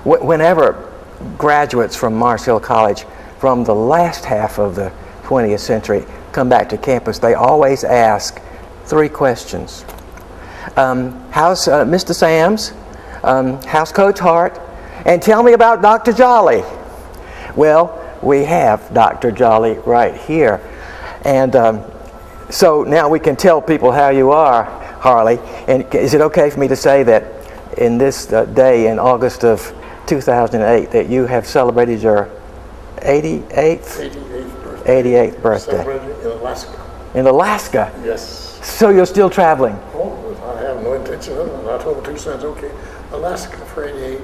Whenever graduates from Mars Hill College from the last half of the 20th century come back to campus, they always ask 3 questions. How's Mr. Sams? How's Coach Hart? And tell me about Dr. Jolley. Well, we have Dr. Jolley right here. And so now we can tell people how you are, Harley. And is it okay for me to say that in this day in August of 2008 that you have celebrated your 88th birthday? Celebrated in Alaska. In Alaska? Yes. So you're still traveling? Oh, I have no intention of it. I told my 2 sons, okay, Alaska for 88,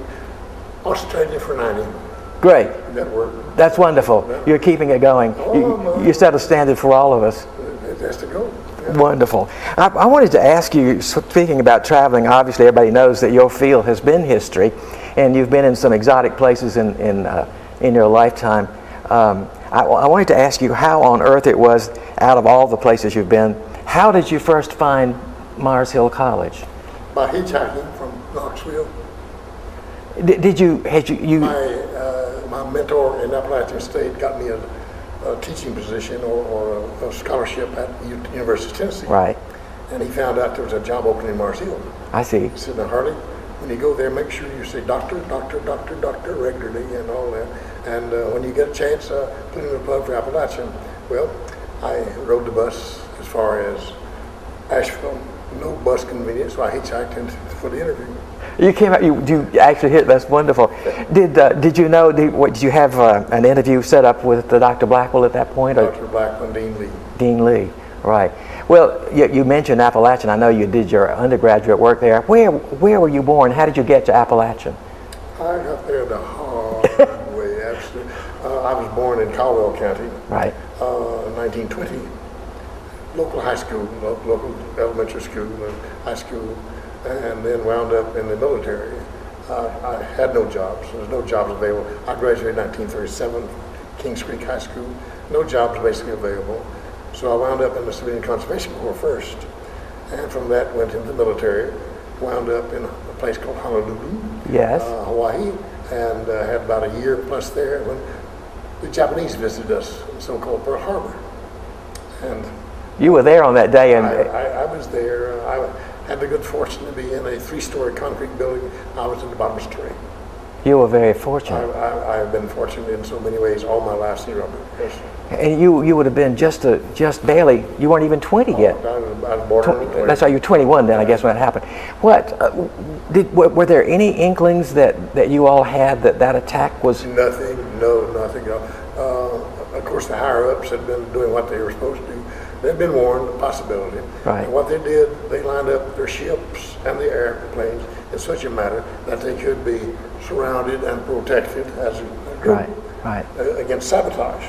Australia for 90. Great. That worked. That's wonderful. Yeah. You're keeping it going. You set a standard for all of us. It has to go. Yeah. Wonderful. I wanted to ask you, speaking about traveling, obviously everybody knows that your field has been history, and you've been in some exotic places in your lifetime. I wanted to ask you how on earth it was, out of all the places you've been, how did you first find Mars Hill College? By hitchhiking from Knoxville. My mentor in Appalachian State got me a teaching position or a scholarship at University of Tennessee. Right. And he found out there was a job opening in Mars Hill. I see. He said, now Harley, when you go there, make sure you say doctor, doctor, doctor, doctor regularly and all that. And when you get a chance, put in a plug for Appalachian. Well, I rode the bus as far as Asheville. No bus convenience, so I hitchhiked for the interview. You came out. You actually hit. That's wonderful. Did you know? Did you have an interview set up with Dr. Blackwell at that point? Dr. Blackwell and Dean Lee. Dean Lee, right. Well, you mentioned Appalachian. I know you did your undergraduate work there. Where were you born? How did you get to Appalachian? I got there the hard way, absolutely. I was born in Caldwell County. Right. 1920. Local high school, local elementary school and high school, and then wound up in the military. I had no jobs. There was no jobs available. I graduated in 1937, Kings Creek High School. No jobs basically available. So I wound up in the Civilian Conservation Corps first. And from that went into the military, wound up in a place called Honolulu, yes, Hawaii, and had about a year plus there when the Japanese visited us in so-called Pearl Harbor. And you were there on that day, and I was there. I had the good fortune to be in a 3-story concrete building. I was in the bottom story. You were very fortunate. I've been fortunate in so many ways all my life, Robert. Yes. And you would have been just barely. You weren't even 20 yet. I was born in 20. That's why you're 21 then, I guess, when it happened. Were there any inklings that you all had that attack was? Nothing. No, nothing. Of course, the higher ups had been doing what they were supposed to do. They'd been warned of the possibility. Right. And what they did, they lined up their ships and the airplanes in such a manner that they could be surrounded and protected as a group against sabotage.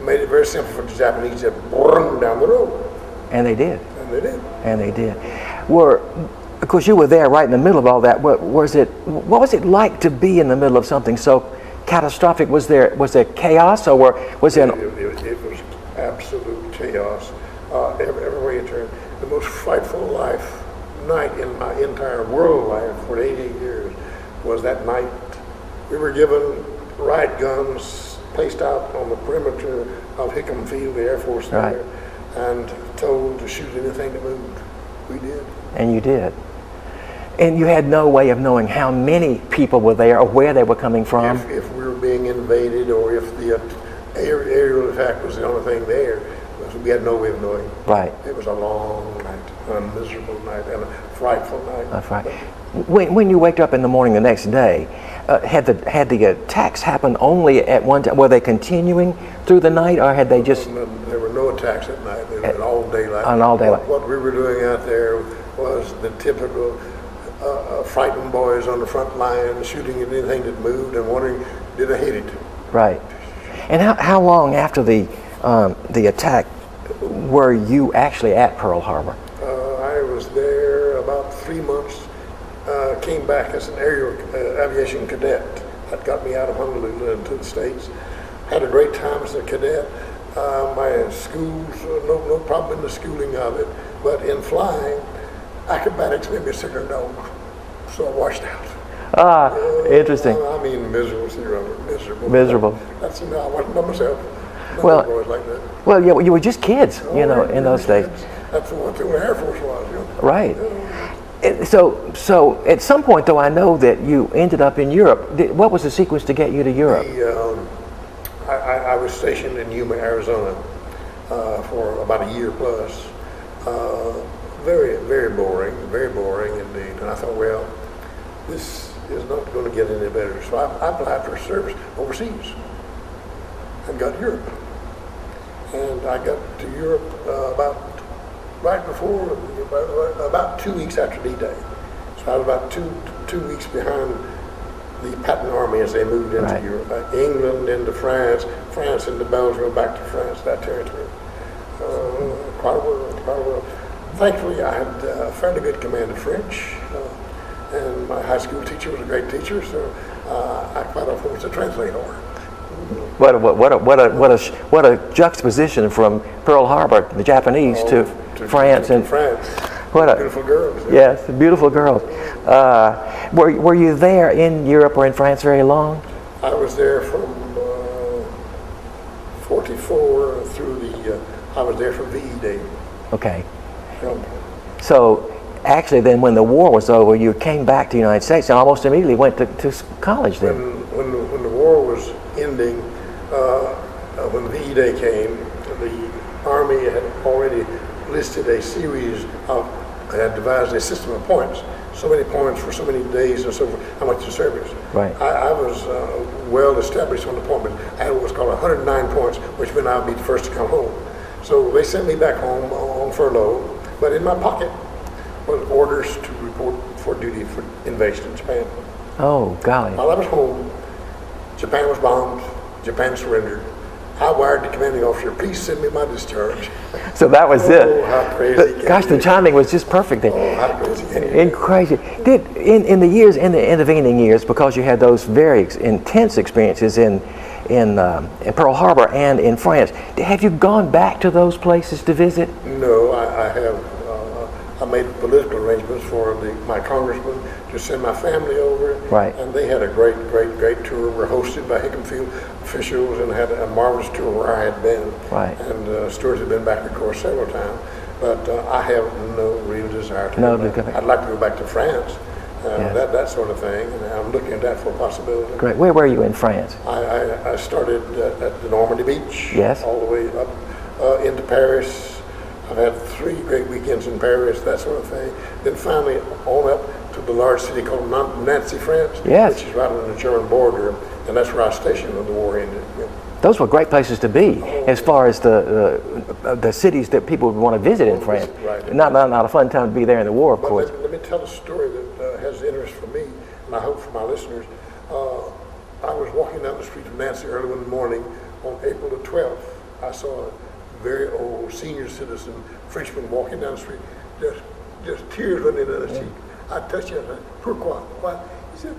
Made it very simple for the Japanese to bring down the road. And they did. And they did. And they did. Of course, you were there right in the middle of all that. What was it like to be in the middle of something so catastrophic? Was there chaos, or was there? It was absolute chaos. Every way you turn, the most frightful night in my entire world life for 88 years was that night. We were given riot guns placed out on the perimeter of Hickam Field, the Air Force there, and told to shoot anything that moved. We did. And you did. And you had no way of knowing how many people were there or where they were coming from? If we were being invaded or if the aerial attack was the only thing there, we had no way of knowing. Right. It was a long night, a miserable night, and a frightful night. That's right. When you waked up in the morning the next day, had the attacks happened only at one time? Were they continuing through the night, or had they just? No, there were no attacks at night. They were all daylight. On all daylight. What we were doing out there was the typical frightened boys on the front line, shooting at anything that moved and wondering, did I hit it? Right. And how long after the attack were you actually at Pearl Harbor? I was there about 3 months. Came back as an aerial aviation cadet. That got me out of Honolulu into the States. Had a great time as a cadet. My schools, no problem in the schooling of it, but in flying, acrobatics made me sick or no, so I washed out. Interesting. I mean, miserable, see, Robert, miserable. Miserable. That's, I wasn't by myself. Well, boys like that. Well, yeah, you were just kids, you know, in those days. That's what the Air Force was, you know. Right. So at some point, though, I know that you ended up in Europe. What was the sequence to get you to Europe? I was stationed in Yuma, Arizona, for about a year plus. Very, very boring indeed. And I thought, well, this is not going to get any better. So I applied for service overseas and got Europe. And I got to Europe about 2 weeks after D-Day. So I was about two weeks behind the Patton Army as they moved into Europe. England into France, France into Belgium, back to France, that territory. Quite a world. Thankfully, I had a fairly good command of French, and my high school teacher was a great teacher, so I quite often was a translator. What a juxtaposition from Pearl Harbor, the Japanese, to France. What a beautiful girls. Yes, beautiful girls. Were you there in Europe or in France very long? I was there from 44 through I was there from VE Day. Okay. So actually then when the war was over, you came back to the United States and almost immediately went to college then. When the war was ending, when VE Day came, the Army had already listed a series of, had devised a system of points. So many points for so many days and so forth, how much you service. Right. I was well established on the point, but I had what's called 109 points, which meant I would be the first to come home. So they sent me back home on furlough, but in my pocket was orders to report for duty for invasion in Japan. Oh, golly. While I was home, Japan was bombed, Japan surrendered. I wired the commanding officer, please send me my discharge. So that was it. Oh, how crazy. Gosh, the timing was just perfect then. Oh, how crazy. Crazy. In the intervening years, because you had those very intense experiences in Pearl Harbor and in France, have you gone back to those places to visit? No, I have. I made political arrangements for my congressman to send my family over. Right. And they had a great tour. We're hosted by Hickam officials and had a marvelous tour where I had been. Right. And Stuart had been back, of course, several times. But I have no real desire to go back. I'd like to go back to France, that sort of thing. And I'm looking at that for a possibility. Great. Where were you in France? I started at the Normandy Beach. Yes. All the way up into Paris. I've had 3 great weekends in Paris, that sort of thing. Then finally on up to the large city called Nancy, France, which is right on the German border, and that's where I was stationed when the war ended. Yeah. Those were great places to be, as far as the cities that people would want to visit in France. Right. Not a fun time to be there in the war, of course. Let me tell a story that has interest for me, and I hope for my listeners. I was walking down the street of Nancy early one morning on April the 12th. I saw a very old senior citizen Frenchman walking down the street, just tears running down his cheek. I touched him and I said, "Pourquoi?" Why? He said,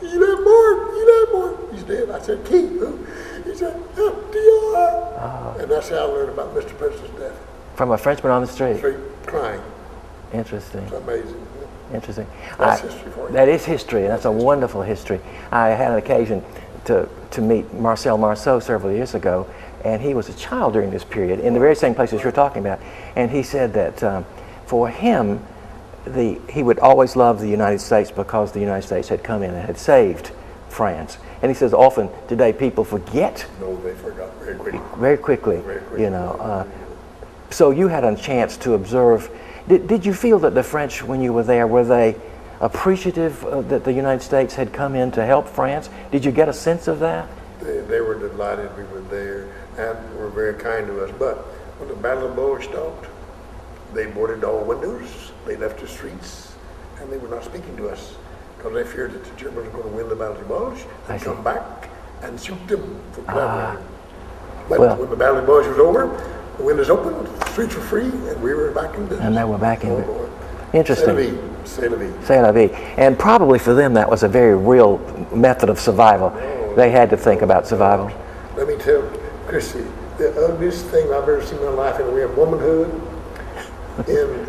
"Il est mort. He's dead." I said, "Qui? Who?" He said, "FDR." And that's how I learned about Mr. President's death. From a Frenchman on the street? Straight crying. Interesting. It's amazing. Interesting. That's history for you. That is history, and that's a wonderful history. I had an occasion to meet Marcel Marceau several years ago, and he was a child during this period in the very same places you're talking about. And he said that for him, he would always love the United States because the United States had come in and had saved France. And he says often today people forget. No, they forgot very quickly. Very quickly. You know. So you had a chance to observe. Did you feel that the French, when you were there, were they appreciative that the United States had come in to help France? Did you get a sense of that? They were delighted we were there and were very kind to us. But when the Battle of Bulge stopped, they boarded all windows, they left the streets, and they were not speaking to us because they feared that the Germans were going to win the Battle of Bulge and come back and shoot them for collaborating. But when the Battle of Bulge was over, the windows opened, the streets were free, and we were back in business. And they were back in business. Interesting. C'est la vie. C'est la vie. And probably for them that was a very real method of survival. They had to think about survival. Let me tell Chrissy, the ugliest thing I've ever seen in my life in the way of womanhood in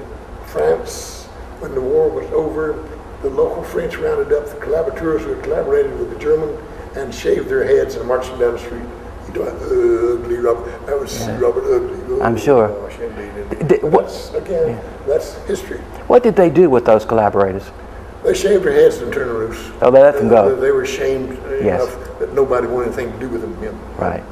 France when the war was over, the local French rounded up the collaborateurs who had collaborated with the German and shaved their heads and marched them down the street. He thought, ugly Robert. That was Robert Ugly. Oh, I'm sure. Gosh, indeed. That's history. What did they do with those collaborators? They shaved their heads and turned them loose. Oh, they let them go. They were shamed enough that nobody wanted anything to do with them. Right.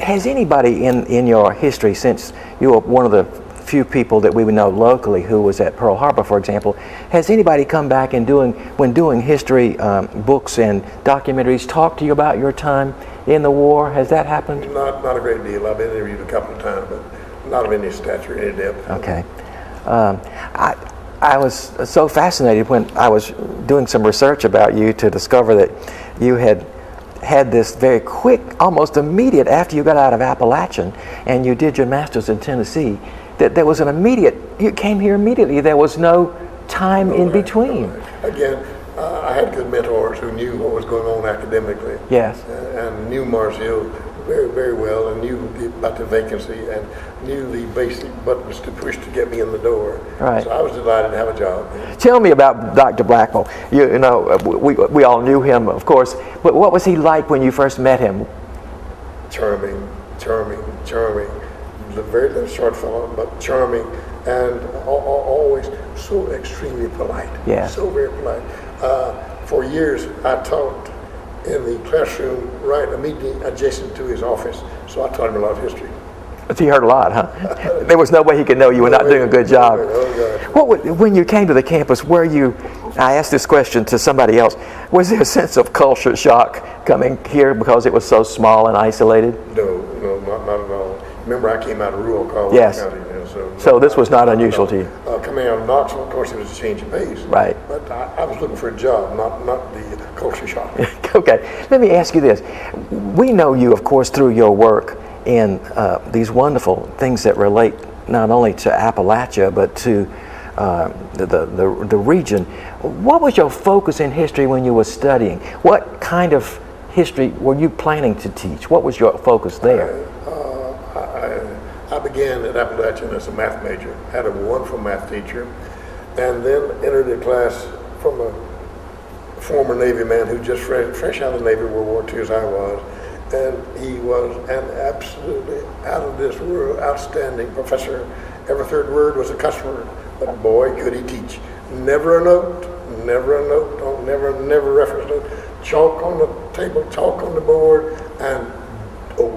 Has anybody in your history, since you were one of the few people that we would know locally who was at Pearl Harbor, for example, has anybody come back and when doing history books and documentaries, talk to you about your time in the war? Has that happened? Not a great deal. I've been interviewed a couple of times, but not of any stature, any depth. Okay. I was so fascinated when I was doing some research about you to discover that you had this very quick, almost immediate, after you got out of Appalachian and you did your master's in Tennessee, that there was an immediate, you came here immediately. There was no time in between. Again, I had good mentors who knew what was going on academically. Yes. And knew Mars Hill very, very well, and knew about the vacancy and knew the basic buttons to push to get me in the door. Right. So I was delighted to have a job. Tell me about Dr. Blackwell. You know, we all knew him, of course, but what was he like when you first met him? Charming. The very short fellow, but charming, and always so extremely polite. Yeah. So very polite. For years, I taught in the classroom right immediately adjacent to his office, so I taught him a lot of history. He heard a lot, huh? There was no way he could know you were not doing a good job. When you came to the campus, I asked this question to somebody else, was there a sense of culture shock coming here because it was so small and isolated? No, not at all. Remember, I came out of rural Colorado County. So this was not unusual to you? Coming out of Knoxville, of course, it was a change of pace. Right. But I was looking for a job, not the culture shock. Okay, let me ask you this. We know you, of course, through your work in these wonderful things that relate not only to Appalachia, but to the region. What was your focus in history when you were studying? What kind of history were you planning to teach? What was your focus there? I began at Appalachian as a math major, had a wonderful math teacher, and then entered a class from a former Navy man who just fresh out of the Navy, World War II as I was, and he was an absolutely out of this world outstanding professor. Every third word was a cuss word, but boy could he teach. Never a note, never a reference note, chalk on the table, chalk on the board, and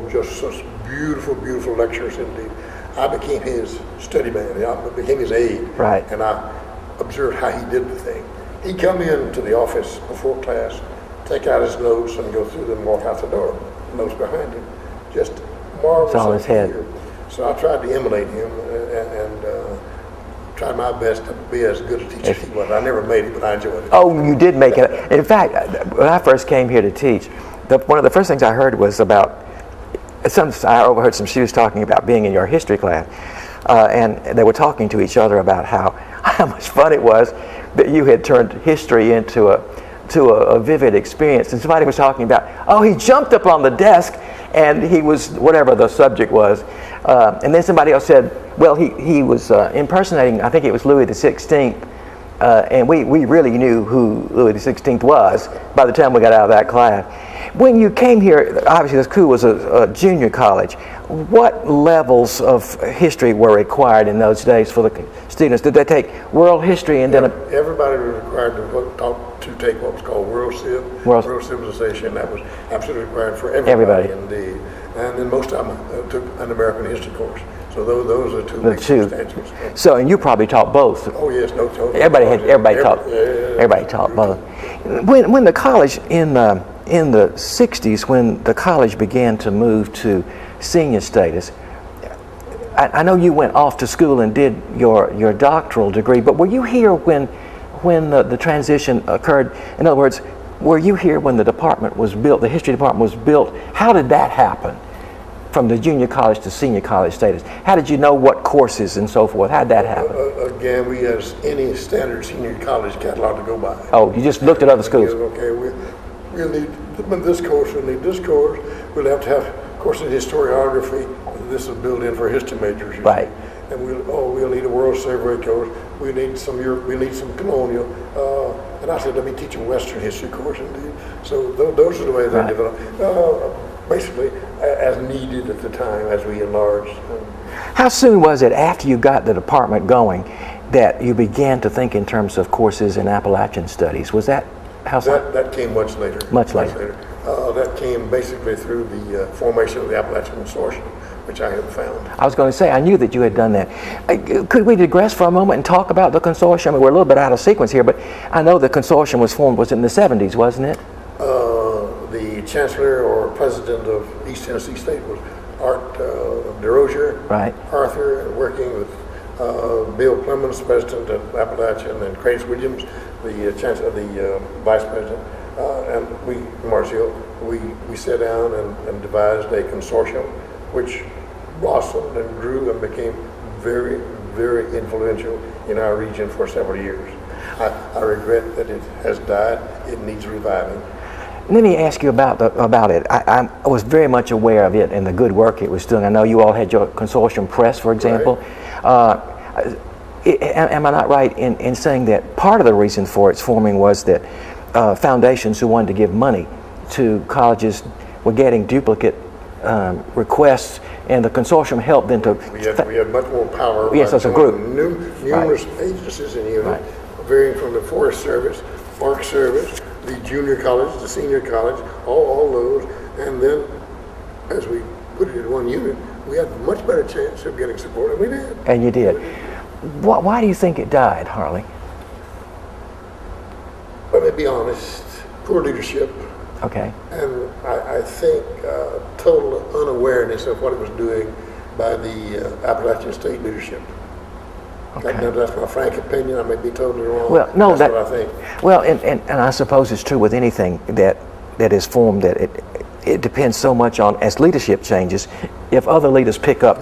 just such beautiful lectures indeed. I became his study man. I became his aide. Right. And I observed how he did the thing. He'd come into the office before class, take out his notes and go through them and walk out the door. Notes behind him. Just marvelous. It's on his head. So I tried to emulate him and tried my best to be as good a teacher as he was. I never made it, but I enjoyed it. Oh, you did make it. In fact, when I first came here to teach, one of the first things I heard was about I overheard some students talking about being in your history class, and they were talking to each other about how much fun it was that you had turned history into a vivid experience. And somebody was talking about, he jumped up on the desk and he was, whatever the subject was, and then somebody else said, well, he was impersonating, I think it was Louis XVI, and we really knew who Louis XVI was by the time we got out of that class. When you came here, obviously the school was a junior college. What levels of history were required in those days for the students? Did they take world history and then... Everybody was required to take what was called World Civilization. That was absolutely required for everybody. Indeed. And then most of them took an American history course. So those are the two substantials. So, and you probably taught both. Oh yes, no. Everybody taught both. When the college in the 60s, when the college began to move to senior status, I know you went off to school and did your doctoral degree, but were you here when the transition occurred? In other words, were you here when the department was built, the history department was built? How did that happen? From the junior college to senior college status. How did you know what courses and so forth? How did that happen? Again, we had any standard senior college catalog to go by. Oh, you just looked at other schools. Okay, we'll need this course, we'll need this course. We'll have to have a course in historiography. This is built in for history majors. Right. And we'll need a world survey course. we need some colonial. And I said, let me teach a Western history course. And so those are the ways I developed. Basically, as needed at the time, as we enlarged. How soon was it after you got the department going that you began to think in terms of courses in Appalachian studies? Was that how soon? That came much later. Much later. That came basically through the formation of the Appalachian Consortium, which I had found. I was going to say, I knew that you had done that. Could we digress for a moment and talk about the consortium? I mean, we're a little bit out of sequence here, but I know the consortium was formed, was in the 70s, wasn't it? The chancellor or president of East Tennessee State was Art DeRozier. Right. Arthur, working with Bill Clemens, president of Appalachian, and Craig Williams, the chancellor, the vice president. And we, Marshall, we sat down and devised a consortium which blossomed and grew and became very, very influential in our region for several years. I regret that it has died. It needs reviving. Let me ask you about it. I was very much aware of it and the good work it was doing. I know you all had your consortium press, for example. Right. Am I not right in saying that part of the reason for its forming was that foundations who wanted to give money to colleges were getting duplicate requests, and the consortium helped them to... We had much more power. Yes, as a group. Numerous agencies in unit, varying from the Forest Service, Park Service, the junior college, the senior college, all those, and then as we put it in one unit, we had a much better chance of getting support, and we did. And you did. Why do you think it died, Harley? Let me be honest, poor leadership. Okay. And I think total unawareness of what it was doing by the Appalachian State leadership. Okay. That's my frank opinion. I may be totally wrong. Well, no, that's what I think. Well, and I suppose it's true with anything that is formed, that it depends so much on, as leadership changes, if other leaders pick up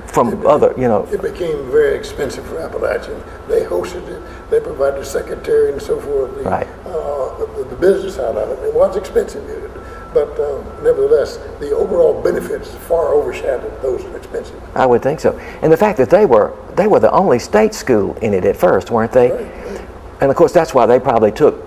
from other, you know. It became very expensive for Appalachian. They hosted it. They provided a secretary and so forth. The business out of it. It was expensive, but nevertheless, the overall benefits far overshadowed those expenses. I would think so. And the fact that they were the only state school in it at first, weren't they? Right. And of course, that's why they probably took,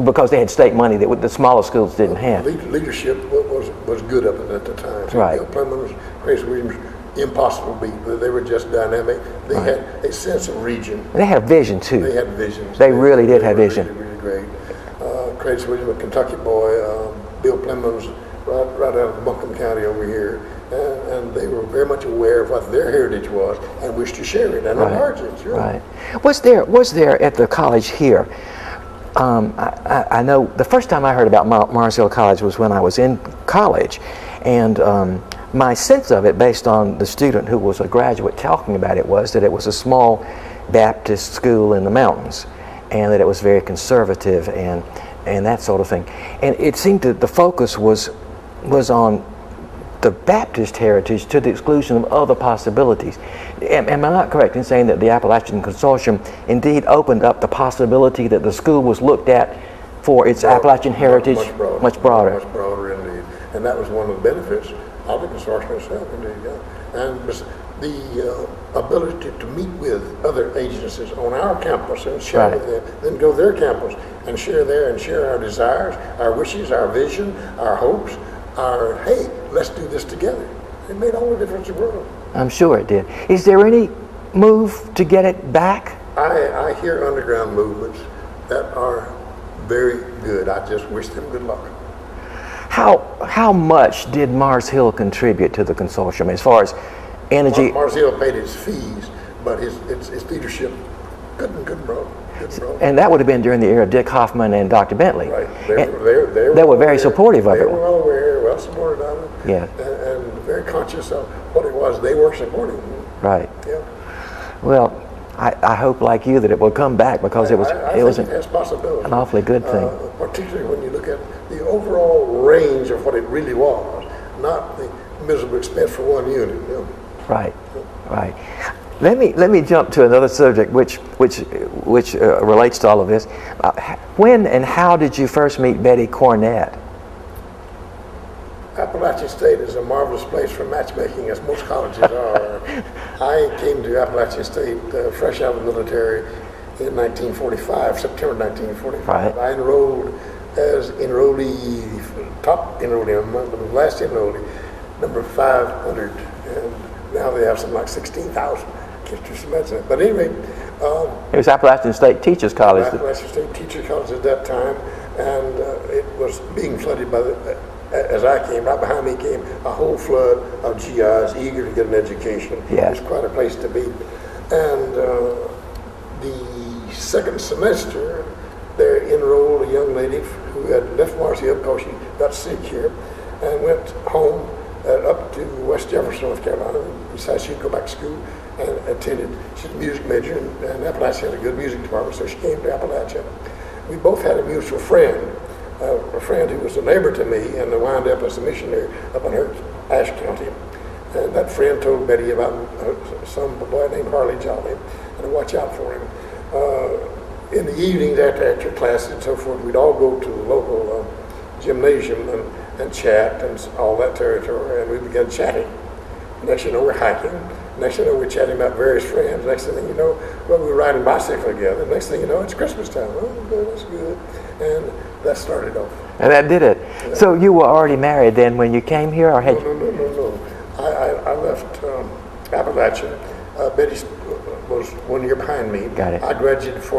because they had state money that the smaller schools didn't have. Leadership was good of it at the time. So right. Bill Clemens, Craig Williams, impossible to beat. They were just dynamic. They had a sense of region. And they had vision too. They had visions. They really did have vision. Really great. Craig Williams, a Kentucky boy. Bill Clemens, right out of Buncombe County over here, and they were very much aware of what their heritage was and wished to share it and enlarge it. Sure. Right. Was there at the college here? I know the first time I heard about Mars Hill College was when I was in college, and my sense of it, based on the student who was a graduate talking about it, was that it was a small Baptist school in the mountains, and that it was very conservative and that sort of thing. And it seemed that the focus was on the Baptist heritage to the exclusion of other possibilities. Am I not correct in saying that the Appalachian Consortium indeed opened up the possibility that the school was looked at for its Appalachian heritage? Much broader indeed. And that was one of the benefits of the consortium itself, indeed, yeah. And the ability to meet with other agencies on our campus and share with them, then go to their campus and share there and share our desires, our wishes, our vision, our hopes, hey, let's do this together. It made all the difference in the world. I'm sure it did. Is there any move to get it back? I hear underground movements that are very good. I just wish them good luck. How much did Mars Hill contribute to the consortium as far as energy? Mars Hill paid his fees, but his leadership couldn't grow. And that would have been during the era of Dick Hoffman and Dr. Bentley. Right. They were very supportive of it. They were well aware, well supported of it, yeah. and very conscious of what it was they were supporting. Right. Yeah. Well, I hope, like you, that it will come back, because it was it has possibility. An awfully good thing. Particularly when you look at the overall range of what it really was, not the miserable expense for one unit. You know. Right. Right. Let me jump to another subject which relates to all of this. When and how did you first meet Betty Cornett? Appalachian State is a marvelous place for matchmaking, as most colleges are. I came to Appalachian State fresh out of the military in 1945, September 1945. Right. I enrolled as enrollee, top enrollee, the last enrollee, number 500, and now they have something like 16,000. Can't just imagine that. But anyway, it was Appalachian State Teachers College. Appalachian State Teachers College at that time, and it was being flooded by the. As I came, right behind me came a whole flood of GIs eager to get an education. Yeah. It was quite a place to be. And the second semester, there enrolled a young lady who had left Marcia because she got sick here and went home up to West Jefferson, North Carolina, and decided she'd go back to school and attended. She's a music major, and Appalachia had a good music department, so she came to Appalachia. We both had a mutual friend. A friend who was a neighbor to me and wound up as a missionary up in Ashe County. And that friend told Betty about some boy named HarleyJolley and to watch out for him. In the evenings after classes and so forth, we'd all go to the local gymnasium and chat and all that territory, and we began chatting. Next thing you know, we're hiking. Next thing you know, we're chatting about various friends. Next thing you know, well, we're riding bicycle together. Next thing you know, it's Christmas time. Oh, good, that's good. And that started off. And that did it. Yeah. So you were already married then when you came here, or had No. I left Appalachia. Betty was 1 year behind me. Got it. I graduated in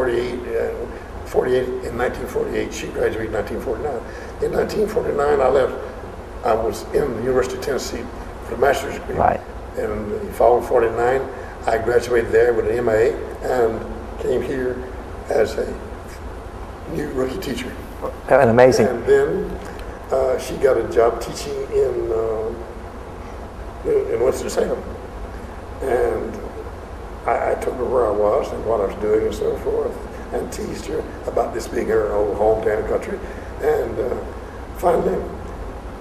1948. She graduated in 1949. In 1949, I left. I was in the University of Tennessee for a master's degree. Right. And in the fall of 49, I graduated there with an MA and came here as a new rookie teacher. And amazing. And then she got a job teaching in Winston-Salem. And I told her where I was and what I was doing and so forth, and teased her about this being her old hometown country. And finally,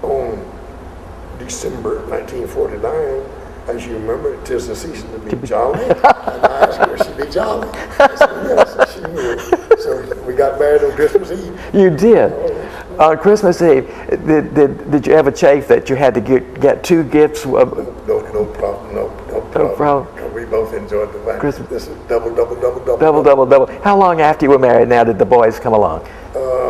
on December 1949, as you remember, 'tis the season to be jolly. And I asked her if she'd be jolly. I said, yes, she knew. So we got married on Christmas Eve. You did? On Christmas Eve. Did you ever chafe that you had to get two gifts? No problem. No problem. We both enjoyed the fact. Christmas. This is double. Double. How long after you were married now did the boys come along?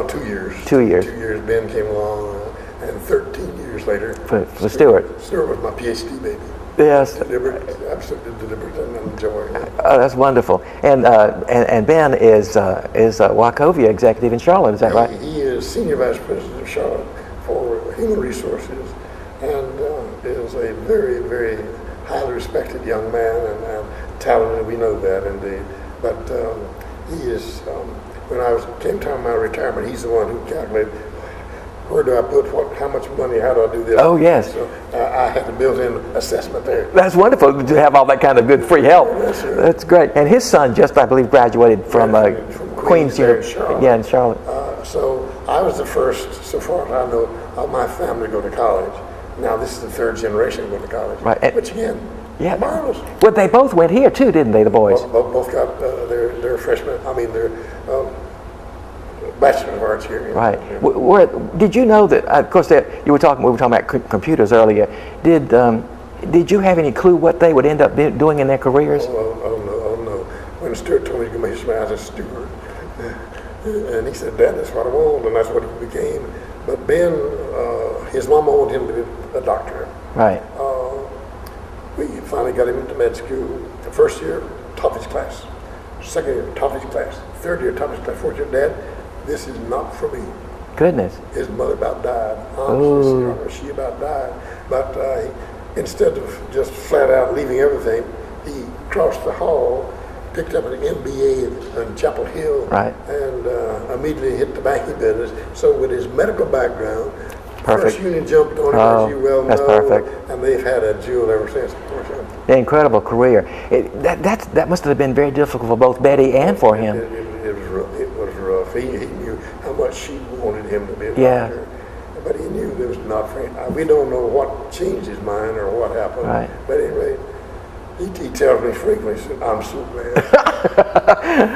2 years. 2 years. 2 years. Ben came along, and 13 years later. For Stuart. Stuart was my PhD baby. Yes. Absolutely deliberate and enjoying it. Oh, that's wonderful. And Ben is Wachovia executive in Charlotte. Is that right? He is senior vice president of Charlotte for human resources, and is a very, very highly respected young man and talented. We know that indeed. But he is. When came time of my retirement, he's the one who calculated. Where do I put how much money, how do I do this? Oh, yes. So I had a built-in assessment there. That's wonderful to have all that kind of good free help. Yes, sir. That's great. And his son just, I believe, graduated from Queens University. Yeah, in Charlotte. So I was the first, so far as I know, of my family to go to college. Now this is the third generation to go to college. Right. Which again, yeah, marvelous. Well, they both went here too, didn't they, the boys? Both got their freshmen, their Bachelor of Arts here. Right. Yeah. Did you know that? Of course, we were talking about computers earlier. Did you have any clue what they would end up doing in their careers? Oh no. When Stuart told me to give me his man, I said, Stuart, and he said, Dad, that's what I want, and that's what he became. But Ben, his mama wanted him to be a doctor. Right. We finally got him into med school. The first year, top his class. Second year, top his class. Third year, top his class. Fourth year, Dad, this is not for me. Goodness. His mother about died. Honestly, she about died. But instead of just flat out leaving everything, he crossed the hall, picked up an MBA in Chapel Hill, right, and immediately hit the banking business. So with his medical background, perfect. First Union jumped on him, as you well that's know. Perfect. And they've had a jewel ever since. Incredible career. That must have been very difficult for both Betty and for him. It was rough. He knew how much she wanted him to be a doctor, but he knew it was not for him. We don't know what changed his mind or what happened. Right. But anyway, he tells me frequently, I'm so glad.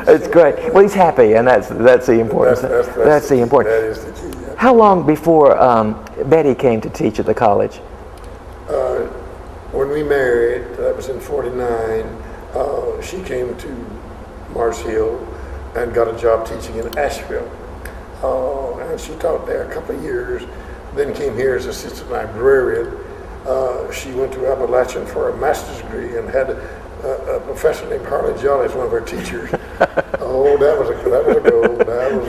It's great. Well, he's happy, and that's the important thing. That's the important. That is the key. How long before Betty came to teach at the college? When we married, that was in '49, she came to Mars Hill and got a job teaching in Asheville. And she taught there a couple of years, then came here as assistant librarian. She went to Appalachian for a master's degree and had a professor named HarleyJolley as one of her teachers. Oh, that was a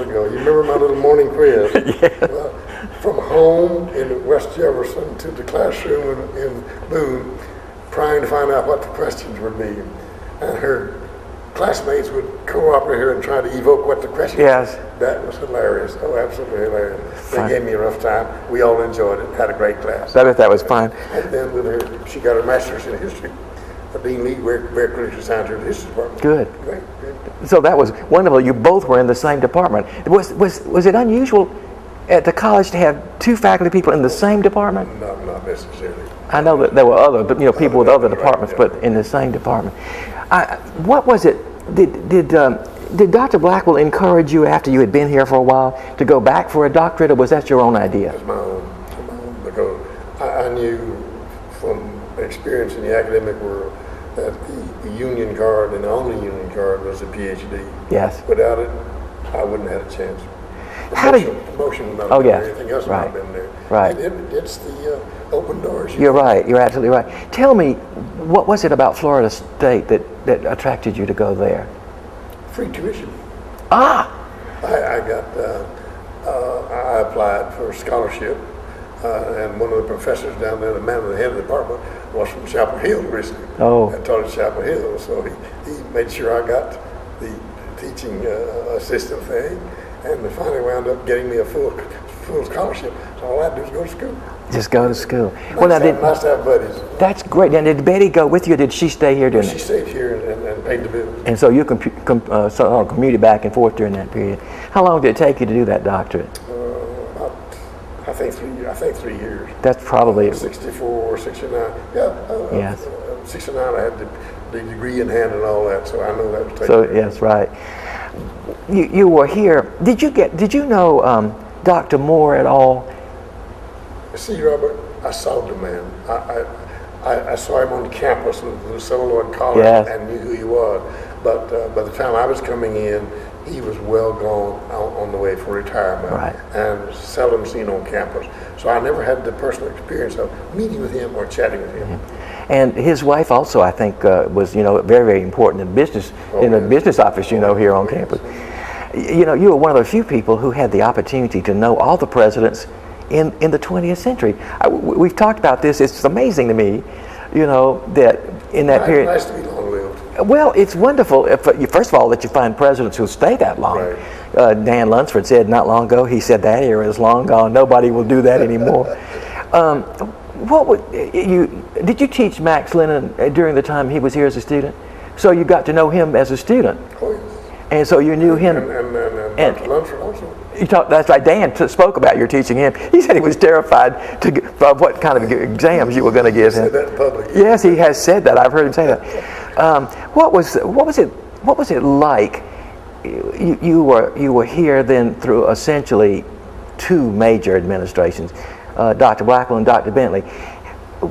go. You remember my little morning quiz? Yeah. Well, from home in West Jefferson to the classroom in Boone, trying to find out what the questions would be. And her classmates would cooperate her and try to evoke what the questions Yes. were. That was hilarious. Oh, absolutely hilarious. They gave me a rough time. We all enjoyed it. Had a great class. I bet that was fun. And then with her, she got her master's in history. Dean Lee very quickly assigned her to the history department. Good. Great. So that was wonderful. You both were in the same department. Was it unusual at the college to have two faculty people in the same department? Not necessarily. I know that there were other, people with other departments, but in the same department. What was it? Did Dr. Blackwell encourage you after you had been here for a while to go back for a doctorate, or was that your own idea? It was my own, because I knew from experience in the academic world that the union card and the only union card was a PhD. Yes. Without it, I wouldn't have had a chance. Promotion would not have been there. Anything else would not have been there. Right. And it's the open doors. You're right. You're absolutely right. Tell me, what was it about Florida State that attracted you to go there? Free tuition. Ah! I applied for a scholarship, and one of the professors down there, the head of the department, was from Chapel Hill originally. Oh. I taught at Chapel Hill, so he made sure I got the teaching assistant thing, and they finally wound up getting me a full scholarship. So all I had to do was go to school. Just go to school. Nice to have buddies. That's great. And did Betty go with you, or did she stay here during She stayed here and paid the bills. And so you commuted back and forth during that period. How long did it take you to do that doctorate? I think 3 years. That's probably 64, 69. Yeah. Yes. 69. I had the degree in hand and all that, so I know that was taken. So yes, right. You were here. Did you know Dr. Moore at all? See, Robert, I saw the man. I saw him on campus with the Celluloid College and knew who he was. But by the time I was coming in, he was well gone on the way for retirement, and seldom seen on campus. So I never had the personal experience of meeting with him or chatting with him. And his wife also, I think, was very, very important in business, the business office, here on campus. You were one of the few people who had the opportunity to know all the presidents in the 20th century. We've talked about this. It's amazing to me, that in that period. Nice to be long-lived. Well, it's wonderful, first of all, that you find presidents who stay that long. Right. Dan Lunsford said not long ago, he said that era is long gone. Nobody will do that anymore. Did you teach Max Lennon during the time he was here as a student? So you got to know him as a student. Oh, yes. And so you knew him. And Dr. Lunsford also. That's right. Dan spoke about your teaching him. He said he was terrified of what kind of exams you were going to give him. He said that in public. Yes, he has said that. I've heard him say that. What was it like? You were here then through essentially two major administrations, Dr. Blackwell and Dr. Bentley.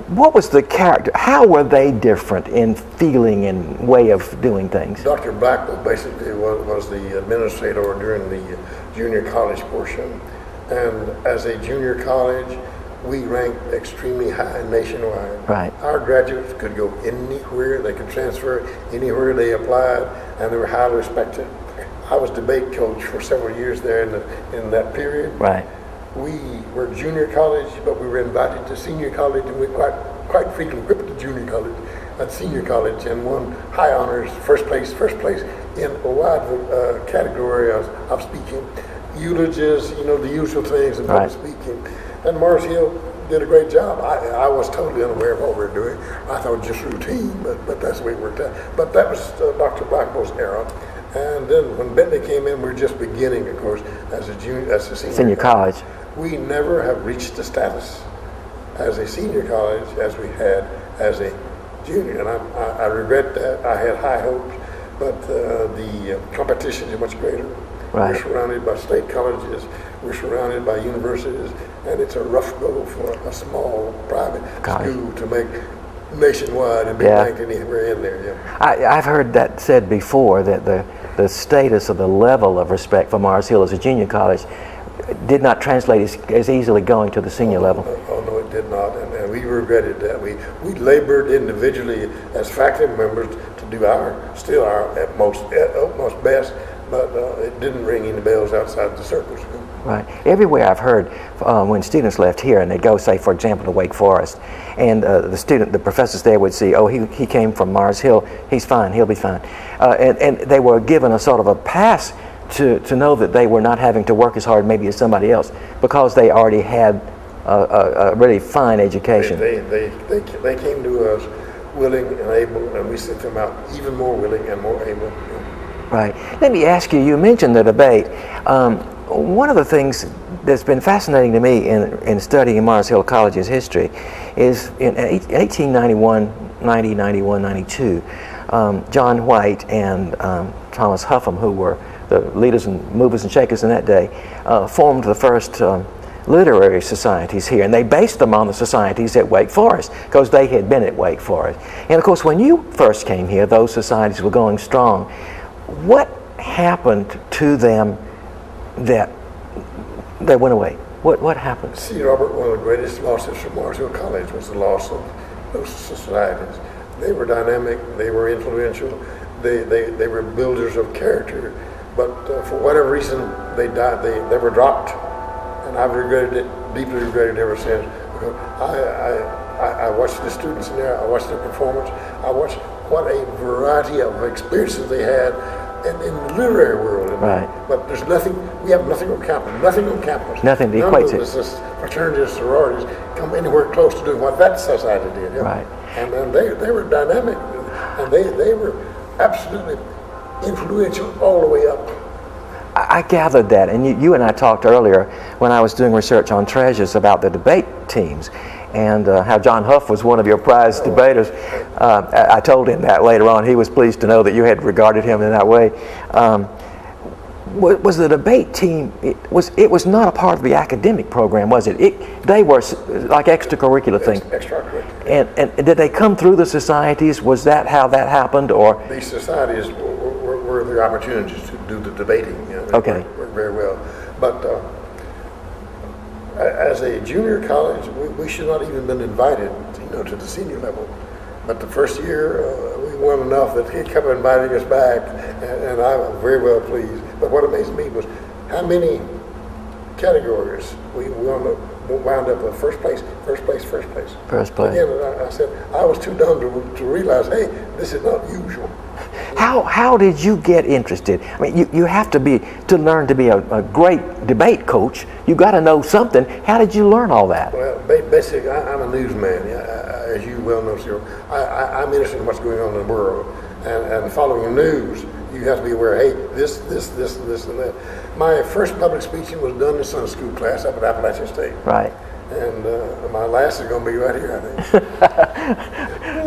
What was the character? How were they different in feeling and way of doing things? Dr. Blackwell basically was the administrator during the junior college portion. And as a junior college, we ranked extremely high nationwide. Right. Our graduates could go anywhere, they could transfer anywhere they applied, and they were highly respected. I was debate coach for several years there in that period. Right. We were junior college, but we were invited to senior college, and we quite frequently ripped to junior college and senior college and won high honors, first place in a wide category of speaking, eulogies, the usual things in public speaking. And Mars Hill did a great job. I was totally unaware of what we were doing. I thought it was just routine, but that's the way it worked out. But that was Dr. Blackwell's era. And then when Bentley came in, we were just beginning, of course, as a senior college. We never have reached the status as a senior college as we had as a junior. And I regret that. I had high hopes, but the competition is much greater. Right. We're surrounded by state colleges We're surrounded by universities, and it's a rough go for a small private school to make nationwide and be ranked anywhere in there. Yeah. I've heard that said before, that the status or the level of respect for Mars Hill as a junior college did not translate as easily going to the senior level. Oh, no, it did not, and we regretted that. We labored individually as faculty members to do our utmost best, but it didn't ring any bells outside the circles. Right. Everywhere I've heard when students left here and they'd go, say, for example, to Wake Forest, and the professors there would see, oh, he came from Mars Hill, he's fine, he'll be fine. And they were given a sort of a pass to know that they were not having to work as hard maybe as somebody else because they already had a really fine education. They came to us willing and able, and we sent them out even more willing and more able. Right. Let me ask you, you mentioned the debate. One of the things that's been fascinating to me in studying Mars Hill College's history is in 1891, 90, 91, 92, John White and Thomas Huffam, who were the leaders and movers and shakers in that day, formed the first literary societies here, and they based them on the societies at Wake Forest because they had been at Wake Forest. And of course, when you first came here, those societies were going strong. What happened to them that they went away? What happened? See, Robert, one of the greatest losses from Mars Hill College was the loss of those societies. They were dynamic, they were influential, they were builders of character, but for whatever reason they died, they were dropped, and I've regretted it, deeply regretted it ever since. Because I watched the students in there, I watched their performance, I watched what a variety of experiences they had in the literary world. Right. But there's nothing, we have nothing on campus, Nothing to equate to. None of the fraternities, sororities come anywhere close to doing what that society did. Yeah? Right. And they were dynamic, and they were absolutely influential all the way up. I gathered that, and you and I talked earlier when I was doing research on treasures about the debate teams, and how John Huff was one of your prize debaters. I told him that later on. He was pleased to know that you had regarded him in that way. Was the debate team, it was not a part of the academic program, was it? They were like extracurricular things. Extracurricular. And did they come through the societies? Was that how that happened, or? These societies were the opportunities to do the debating. You know, okay. Worked very well. But as a junior college, we should not even been invited, to the senior level. But the first year, we won enough that he kept inviting us back, and I was very well pleased. But what amazed me was how many categories we wound up with first place. Again, I said, I was too dumb to realize, hey, this is not usual. How did you get interested? I mean, you have to learn to be a great debate coach. You got to know something. How did you learn all that? Well, basically, I'm a newsman, as you well know, sir. I'm interested in what's going on in the world, and following the news, you have to be aware. Hey, this, and that. My first public speeching was done in Sunday school class up at Appalachian State. Right. And my last is going to be right here, I think.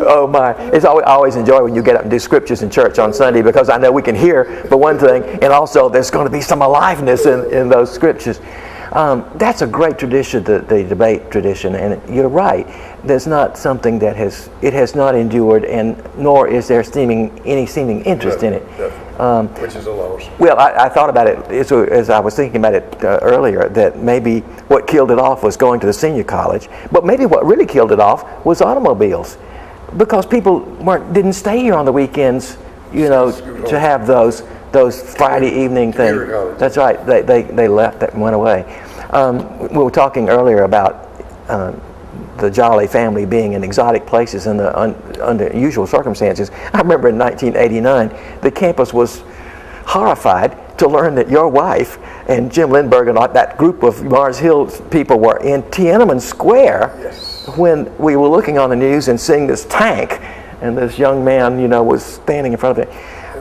Oh my! I always enjoy when you get up and do scriptures in church on Sunday, because I know we can hear for one thing, and also there's going to be some aliveness in those scriptures. That's a great tradition, the debate tradition, and you're right. There's not something that has not endured, and nor is there any seeming interest in it. Which is a loss. Well, I thought about it as I was thinking about it earlier, that maybe what killed it off was going to the senior college, but maybe what really killed it off was automobiles, because people didn't stay here on the weekends, to have those Friday evening things. That's right. They left. That went away. We were talking earlier about the Jolley family being in exotic places under unusual circumstances. I remember in 1989, the campus was horrified to learn that your wife and Jim Lindbergh and that group of Mars Hill people were in Tiananmen Square. Yes. When we were looking on the news and seeing this tank, and this young man, was standing in front of it.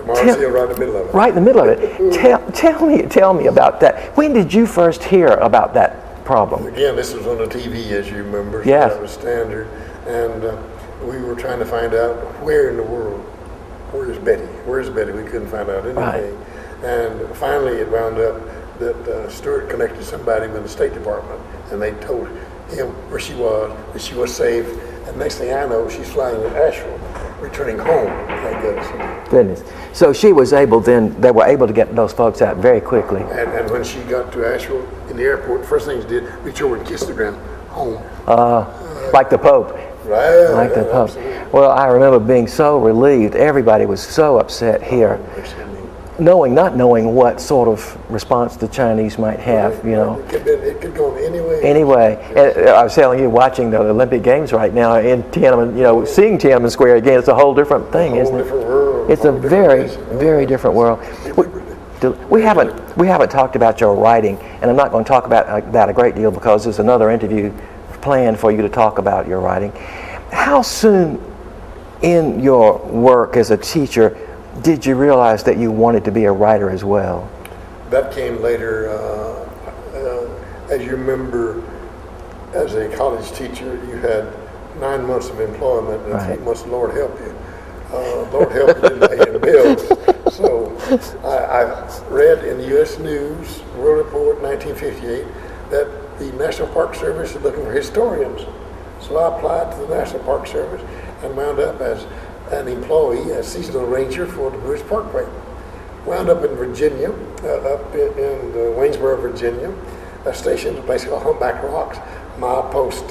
Mars Hill right in the middle of it. Right in the middle of it. Tell me about that. When did you first hear about that problem? Again, this was on the TV, as you remember. Yes. So that was standard. And we were trying to find out where in the world, where's Betty? We couldn't find out anything. Right. And finally it wound up that Stewart connected somebody with the State Department, and they told him where she was, that she was safe. And next thing I know, she's flying to Asheville, returning home. Thank goodness. Goodness. So she was able then, they were able to get those folks out very quickly. And when she got to Asheville in the airport, the first thing she did, reach over and kiss the ground, home. Like the Pope. Right. Like the Pope. Absolutely. Well, I remember being so relieved. Everybody was so upset here, not knowing what sort of response the Chinese might have, you know. It could go any way. Anyway, I was telling you, watching the Olympic Games right now in Tiananmen, you know, seeing Tiananmen Square again, it's a whole different thing, isn't it? It's a very, very different world. We haven't talked about your writing, and I'm not going to talk about that a great deal because there's another interview planned for you to talk about your writing. How soon in your work as a teacher did you realize that you wanted to be a writer as well? That came later. As you remember, as a college teacher, you had 9 months of employment and Right. 3 months, Lord help you. Lord help you didn't pay your bills. So I read in the U.S. News, World Report 1958, that the National Park Service is looking for historians. So I applied to the National Park Service and wound up as an employee, as seasonal ranger for the British Parkway. Wound up in Virginia, up in Waynesboro, Virginia, stationed at a place called Humpback Rocks, milepost,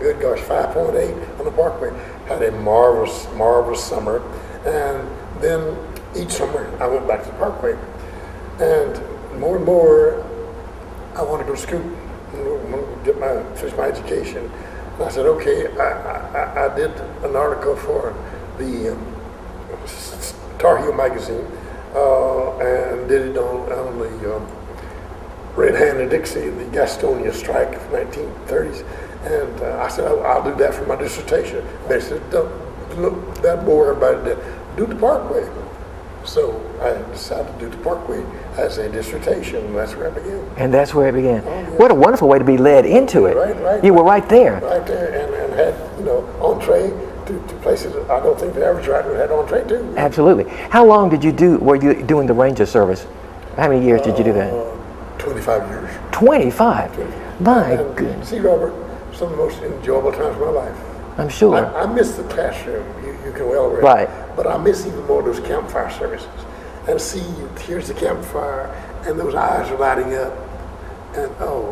good gosh, 5.8 on the Parkway. Had a marvelous, marvelous summer. And then each summer I went back to the Parkway. And more, I wanted to go to school, finish my education. And I said, okay, I did an article for the Tar Heel magazine and did it on the Red Hand and Dixie, the Gastonia strike of the 1930s. And I said, I'll do that for my dissertation. They said, don't look that bore everybody to do the Parkway. So I decided to do the Parkway as a dissertation, and that's where I began. And that's where it began. Oh, yeah. What a wonderful way to be led into it. Right. You were right there. Right there, and had, entree to places I don't think the average writer had entree to. Absolutely. How long were you doing the ranger service? How many years did you do that? 25 years. 25? My And goodness. see, Robert, some of the most enjoyable times of my life. I'm sure. I miss the classroom, you can well read. Right. But I miss even more those campfire services. And see, here's the campfire, and those eyes are lighting up, and oh,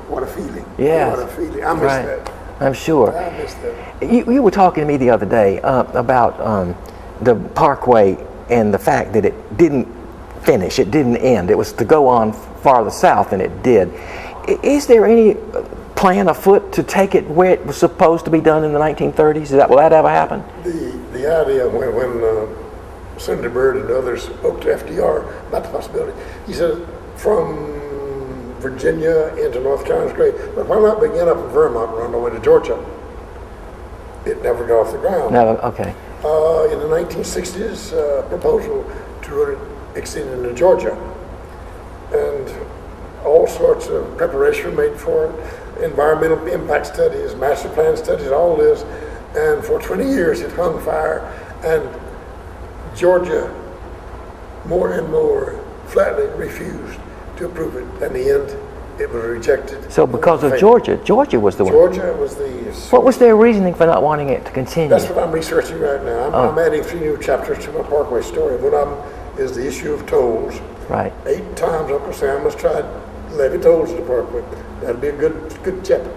what a feeling. Yes. What a feeling. I miss that. I'm sure. I miss that. You were talking to me the other day about the Parkway and the fact that it didn't finish, it didn't end. It was to go on farther south than it did. Is there any plan afoot to take it where it was supposed to be done in the 1930s? Will that ever happen? The idea when Senator Byrd and others spoke to FDR about the possibility, he said, from Virginia into North Carolina is great, but why not begin up in Vermont and run all the way to Georgia? It never got off the ground. No, okay. In the 1960s, proposal to run it extended into Georgia, and all sorts of preparation were made for it, environmental impact studies, master plan studies, all this, and for 20 years it hung fire, and Georgia more and more flatly refused to approve it. In the end, it was rejected. So because of Georgia was the one. Georgia was the... What was their reasoning for not wanting it to continue? That's what I'm researching right now. I'm adding 3 new chapters to my Parkway story. One of them is the issue of tolls. Right. 8 times Uncle Sam has tried to levy tolls at the Parkway. That'd be a good chapter.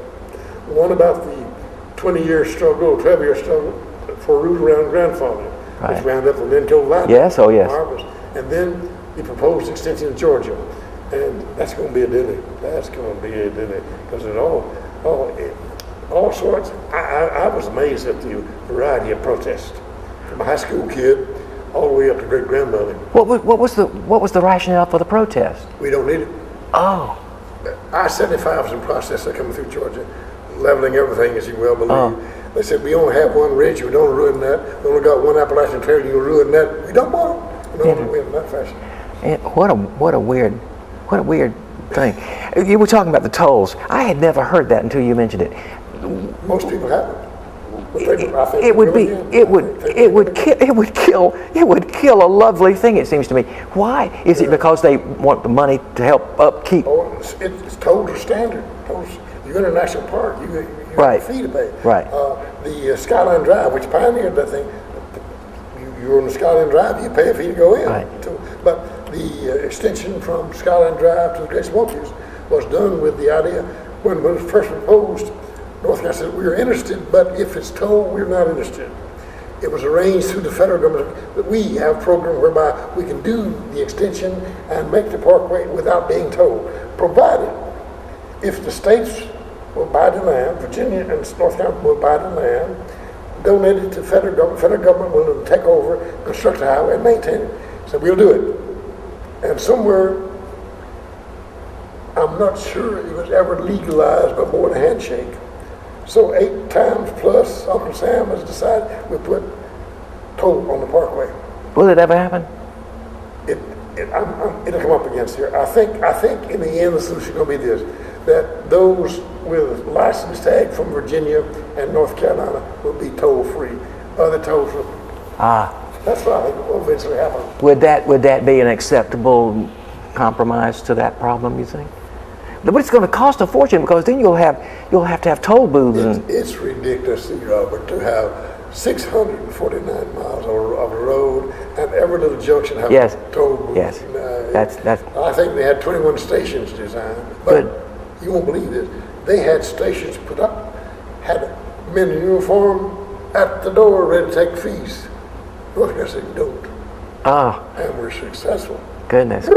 One about the 20-year struggle, 12-year struggle for route around grandfather, which wound up in Lincoln Valley. Yes, oh yes. Marvelous. And then the proposed extension of Georgia. And that's going to be a dilly. That's going to be a dilly. Because it all sorts. I was amazed at the variety of protests. From a high school kid all the way up to great grandmother. What was the rationale for the protest? We don't need it. Oh. I-75 is in process of coming through Georgia, leveling everything, as you well believe. They said, we only have one ridge, we don't ruin that. We only got one Appalachian Trail, you ruin that. We don't want it. We don't want to win in that fashion. And what a weird thing. You were talking about the tolls. I had never heard that until you mentioned it. Most people haven't. it would kill a lovely thing, it seems to me. Why? Is it because they want the money to help upkeep? Oh, it's tolls are standard. You're in a national park, you have Right. a fee to pay. Right. The Skyline Drive, which pioneered that thing, you're on the Skyline Drive, you pay a fee to go in. Right. But the extension from Skyline Drive to the Great Smokies was done with the idea, when it was first proposed, North Carolina said, we're interested, but if it's tolled, we're not interested. It was arranged through the federal government that we have a program whereby we can do the extension and make the parkway without being tolled, provided if the states will buy the land, Virginia and North Carolina will buy the land, donate it to federal government will take over, construct the highway and maintain it. So we'll do it. And somewhere, I'm not sure it was ever legalized but more than a handshake. So 8 times plus, Uncle Sam has decided we'll put toll on the parkway. Will it ever happen? It'll come up against here. I think in the end the solution is going to be this, that those with license tag from Virginia and North Carolina will be toll free. Other tolls will. That's what I think will eventually happen. Would that be an acceptable compromise to that problem, you think? But it's going to cost a fortune, because then you'll have to have toll booths. It's ridiculous, Robert, to have 649 miles of road and every little junction have a toll booth. Yes. That's. I think they had 21 stations designed. But good. You won't believe this. They had stations put up, had men in uniform at the door ready to take fees. North Carolina said don't. And we're successful. Goodness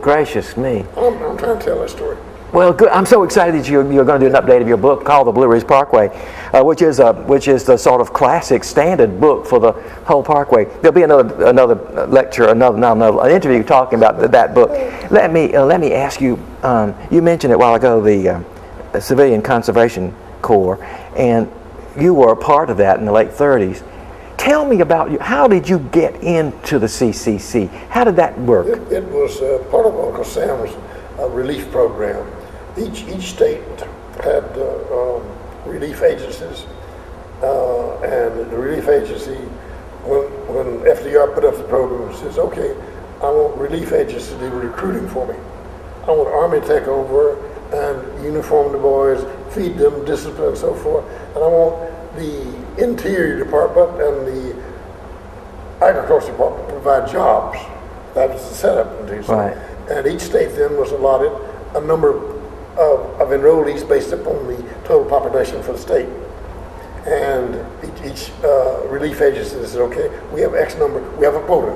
gracious me. I'm trying to tell that story. Well, good. I'm so excited that you're going to do an update of your book called The Blue Ridge Parkway, which is the sort of classic standard book for the whole Parkway. There'll be another lecture, an interview talking about that book. Let me ask you. You mentioned it a while ago, the Civilian Conservation Corps, and you were a part of that in the late 30s. Tell me about you. How did you get into the CCC? How did that work? It was part of Uncle Sam's relief program. Each state had relief agencies, and the relief agency, when FDR put up the program, says, okay, I want relief agencies to do recruiting for me. I want Army to take over and uniform the boys, feed them, discipline, and so forth. And I want the Interior Department and the Agriculture Department to provide jobs. That was the setup in DC. Right. And each state then was allotted a number of enrollees based upon the total population for the state. And each relief agency said, okay, we have X number, we have a quota.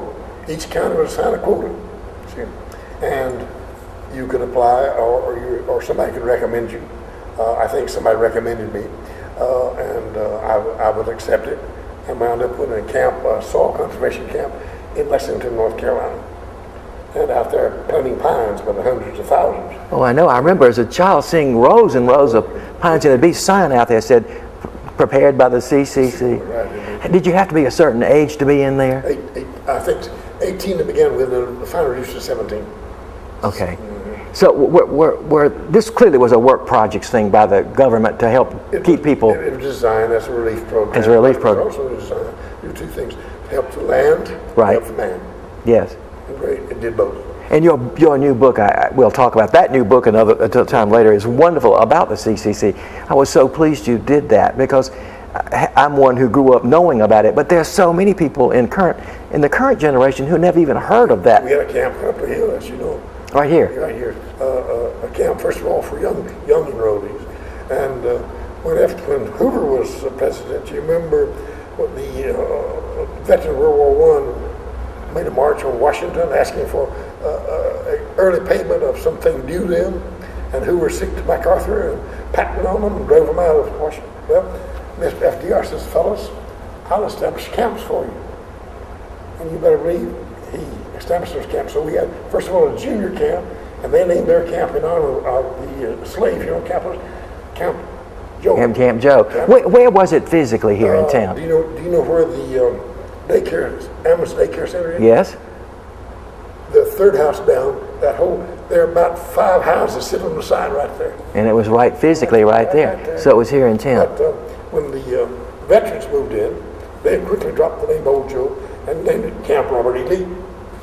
Each county would assign a quota. See? And you could apply, or somebody could recommend you. I think somebody recommended me, and I would accept it, and wound up putting a camp, a soil conservation camp in Lexington, North Carolina. And out there planting pines by the hundreds of thousands. Oh, I know. I remember as a child seeing rows and rows of pines, and there'd be a sign out there that said, prepared by the CCC. Right. Did you have to be a certain age to be in there? I think 18 to begin with, and the final reduced to 17. Okay. So this clearly was a work projects thing by the government to help keep people. It was designed as a relief program. As a relief program. It was also designed to do two things: help the land, right. help the man. Yes. Great, it did both. And your new book, we'll talk about that new book another time later, is wonderful about the CCC. I was so pleased you did that, because I'm one who grew up knowing about it, but there's so many people in the current generation who never even heard of that. We had a camp up here, as you know. Right here. Right here. A camp, first of all, for young enrollees. And when Hoover was president, you remember when the veteran of World War I made a march on Washington asking for early payment of something due them, and Hoover sick to MacArthur and patted on them and drove them out of Washington. Well, Mr. FDR says, fellas, I'll establish camps for you. And you better believe he established those camps. So we had, first of all, a junior camp, and they named their camp in honor of the slave here on campus, Camp Joe. Camp Joe. Where was it physically here in town? Do you know where the Emeritus daycare center is? Yes. The third house down, there are about 5 houses sitting on the side right there. And it was physically right there. So it was here in town. But when the veterans moved in, they quickly dropped the name Old Joe and named it Camp Robert E. Lee.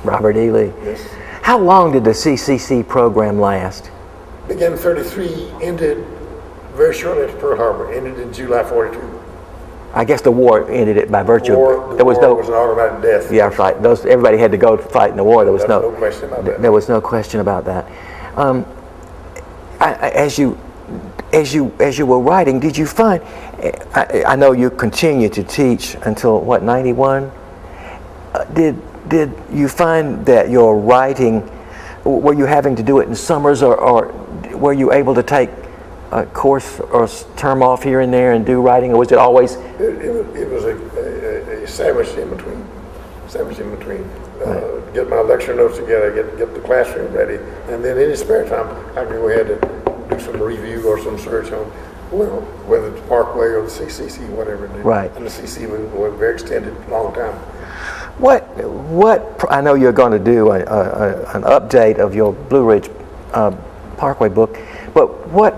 Robert E. Lee. Yes. How long did the CCC program last? Began in 33, ended very shortly after Pearl Harbor, ended in July 42. I guess the war ended it by virtue of The war was an automatic death. Yeah, right. Everybody had to go fight in the war. There was no question about that. There was no question about that. As you were writing, did you find? I know you continued to teach until what, 91? Did you find that your writing, were you having to do it in summers, or were you able to take a course or term off here and there and do writing, or was it always? It was a sandwich in between. Get my lecture notes together, get the classroom ready, and then any spare time I could go ahead and do some review or some search on, well, whether it's Parkway or the CCC, whatever it is. Right. And the CCC was very extended, long time. What I know you're going to do an update of your Blue Ridge Parkway book, but what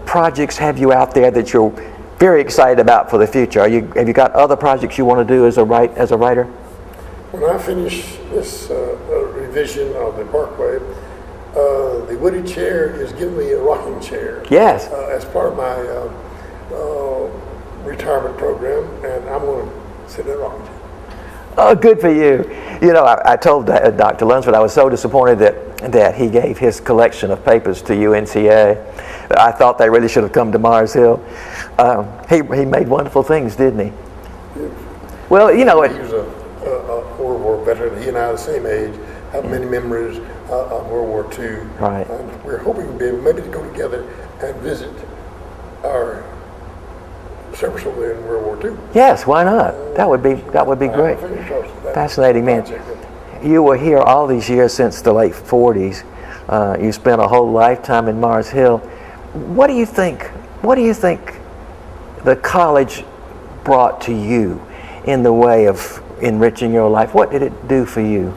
projects have you out there that you're very excited about for the future? Have you got other projects you want to do as a writer? When I finish this revision of the Parkway, the Woody chair is giving me a rocking chair. Yes. As part of my retirement program, and I'm going to sit in a rocking chair. Oh, good for you. You know, I told Dr. Lunsford I was so disappointed that he gave his collection of papers to UNCA. I thought they really should have come to Mars Hill. He made wonderful things, didn't he? Yeah. Well, you know, he was a World War veteran. He and I are the same age, have many memories of World War II. Right. And we're hoping to be able maybe to go together and visit our service over there in World War II. Yes, why not? That would be great. Fascinating man. You were here all these years since the late 40s. You spent a whole lifetime in Mars Hill. What do you think the college brought to you in the way of enriching your life? What did it do for you?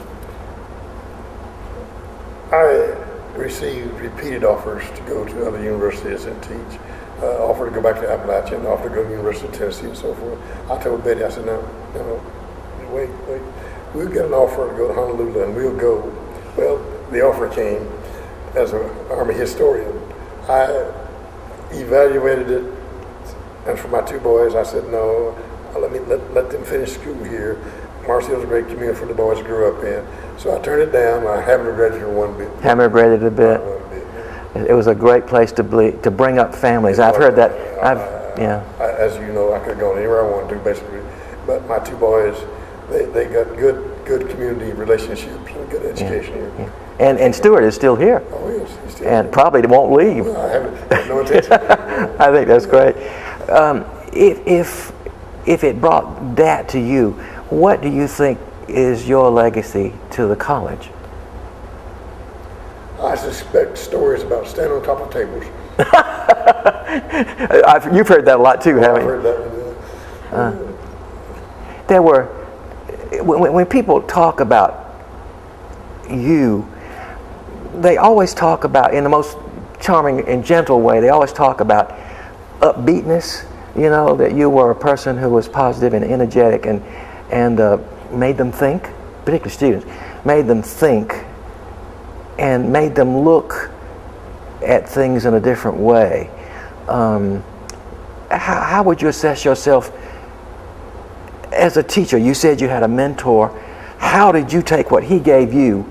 I received repeated offers to go to other universities and teach. Offered to go back to Appalachian, offered to go to the University of Tennessee and so forth. I told Betty, I said, no, wait. We'll get an offer to go to Honolulu and we'll go. Well, the offer came as an Army historian. I evaluated it, and for my two boys, I said, no, let them finish school here. Mars Hill's a great community for the boys grew up in. So I turned it down. I haven't regretted it one bit. Haven't regretted it a bit. It was a great place to bring up families. I've heard that. As you know, I could have gone anywhere I wanted to, basically. But my two boys, they got good community relationships and good education here. Yeah. And Stuart is still here. Oh yes, he's still and here. Probably won't leave. Well, I have no intention. I think that's great. If it brought that to you, what do you think is your legacy to the college? I suspect stories about standing on top of tables. You've heard that a lot too, haven't you? I've heard that. There were, when people talk about you, they always talk about, in the most charming and gentle way, they always talk about upbeatness, you know, that you were a person who was positive and energetic and made them think, particularly students, made them think and made them look at things in a different way. How would you assess yourself as a teacher? You said you had a mentor. How did you take what he gave you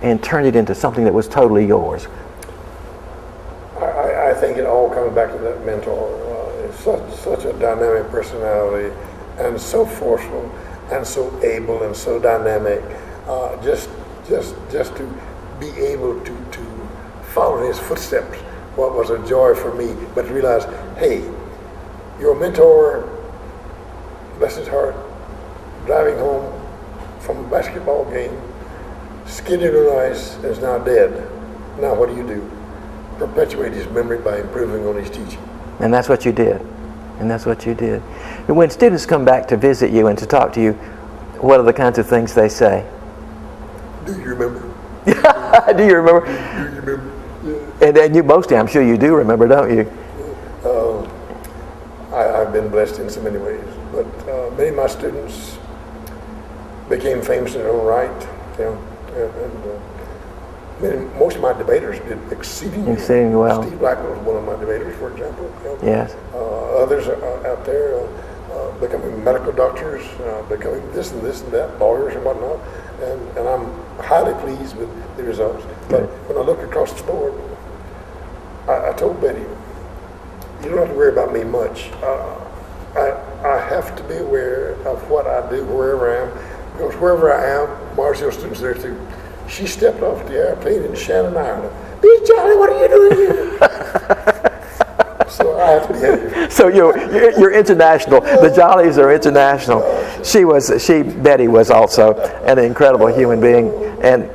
and turn it into something that was totally yours? I think it all comes back to that mentor. It's such a dynamic personality and so forceful and so able and so dynamic. Just to be able to follow in his footsteps, what was a joy for me, but to realize, hey, your mentor, bless his heart, driving home from a basketball game, skidded on ice, and is now dead. Now what do? Perpetuate his memory by improving on his teaching. And that's what you did. And when students come back to visit you and to talk to you, what are the kinds of things they say? Do you remember? Do you remember? Do you remember? Yeah. And then mostly, I'm sure you do remember, don't you? I've been blessed in so many ways. But many of my students became famous in their own right, you know, and most of my debaters did exceedingly well. Steve Blackwell was one of my debaters, for example. You know. Yes. Others are out there becoming medical doctors, becoming this and that, lawyers and whatnot, and I'm highly pleased with the results. But when I look across the board, I told Betty, you don't have to worry about me much. I have to be aware of what I do wherever I am, because wherever I am, Mars Hill students are there too. She stepped off the airplane in Shannon, Ireland. Miss Jolley, what are you doing here? So I have to behave. So you're international. The Jollies are international. Betty was also an incredible human being, and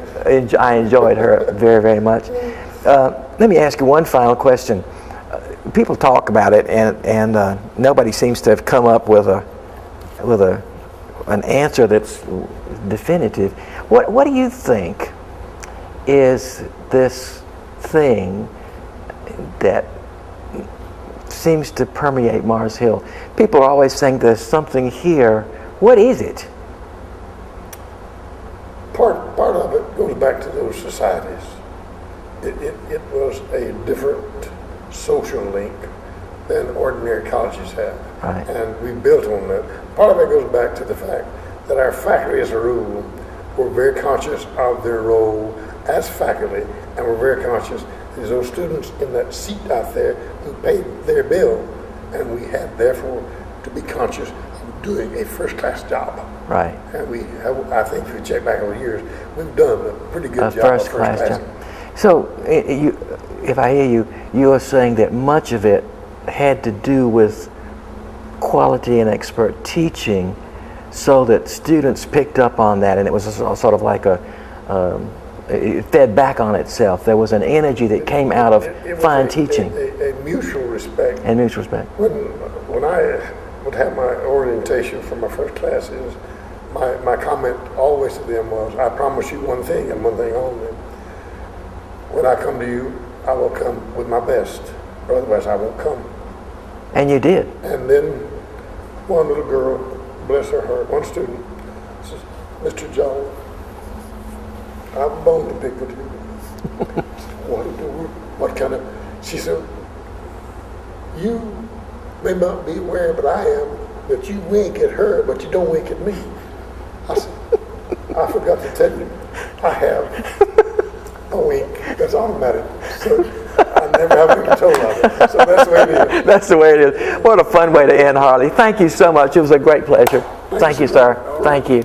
I enjoyed her very, very much. Let me ask you one final question. People talk about it, and nobody seems to have come up with an answer that's definitive. What do you think is this thing that seems to permeate Mars Hill? People are always saying there's something here. What is it? Part of it goes back to those societies. It was a different social link than ordinary colleges have. Right. And we built on that. Part of it goes back to the fact that our faculty as a rule were very conscious of their role as faculty, and were very conscious there's those students in that seat out there who paid their bill, and we had therefore to be conscious of doing a first-class job. Right. And we have, I think if you check back over the years, we've done a pretty good job of first-class job. So if I hear you, you are saying that much of it had to do with quality and expert teaching, so that students picked up on that, and it was sort of like it fed back on itself. There was an energy that came out of fine teaching. A mutual respect. And mutual respect. When I would have my orientation for my first classes, my comment always to them was, I promise you one thing and one thing only. When I come to you, I will come with my best, or otherwise I won't come. And you did. And then one little girl, bless her heart, one student says, Mr. Jolley, I have a bone to pick with you. What kind of, she said, you may not be aware, but I am, that you wink at her, but you don't wink at me. I said, I forgot to tell you, I have a wink that's automatic. So I never have any control of it. So that's the way it is. That's the way it is. What a fun way to end, Harley. Thank you so much. It was a great pleasure. Thank you, sir. Thank you.